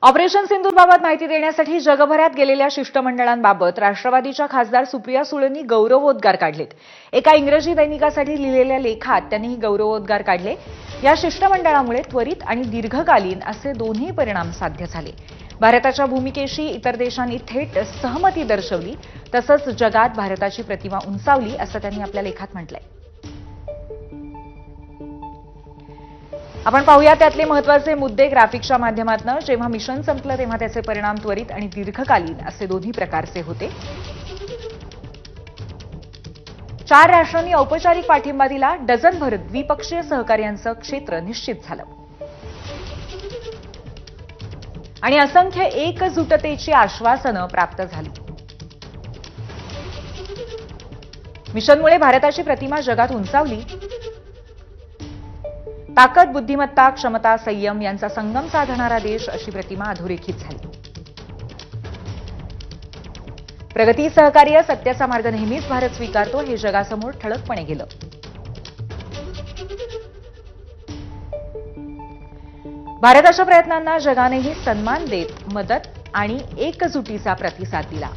Operation सिंधूरबाबत माहिती देण्यासाठी जगभरात गेलेल्या शिष्टमंडळांबाबत राष्ट्रवादीच्या खासदार सुप्रिया सुळेंनी गौरवोद्गार काढलेत. एका इंग्रजी दैनिकासाठी लिहिलेल्या लेखात त्यांनी हे गौरवोद्गार काढले. या शिष्टमंडळामुळे त्वरित आणि दीर्घकालीन असे दोन्ही परिणाम साध्य झाले. भारताच्या भूमिकेशी इतर देशांनी थेट सहमती दर्शवली, तसंच जगात भारताची प्रतिमा उंचावली, असं त्यांनी आपल्या लेखात म्हटलंय. आपण पाहूया त्यातले महत्त्वाचे मुद्दे ग्राफिक्सच्या माध्यमातून. जेव्हा मिशन संपलं तेव्हा त्याचे परिणाम त्वरित आणि दीर्घकालीन असे दोन्ही प्रकारचे होते. 4 राष्ट्रांनी औपचारिक पाठिंबा दिला. डझनभर द्विपक्षीय सहकार्याचं क्षेत्र निश्चित झालं आणि असंख्य एकजुटतेची आश्वासनं प्राप्त झाली. मिशनमुळे भारताची प्रतिमा जगात उंचावली. ताकद, बुद्धिमत्ता, क्षमता, संयम यांचा संगम साधणारा देश अशी प्रतिमा अधोरेखित झाली. प्रगती, सहकार्य, सत्याचा मार्ग नेहमीच भारत स्वीकारतो हे जगासमोर ठळकपणे गेलं. भारताच्या प्रयत्नांना जगानेही सन्मान देत मदत आणि एकजुटीचा प्रतिसाद दिला.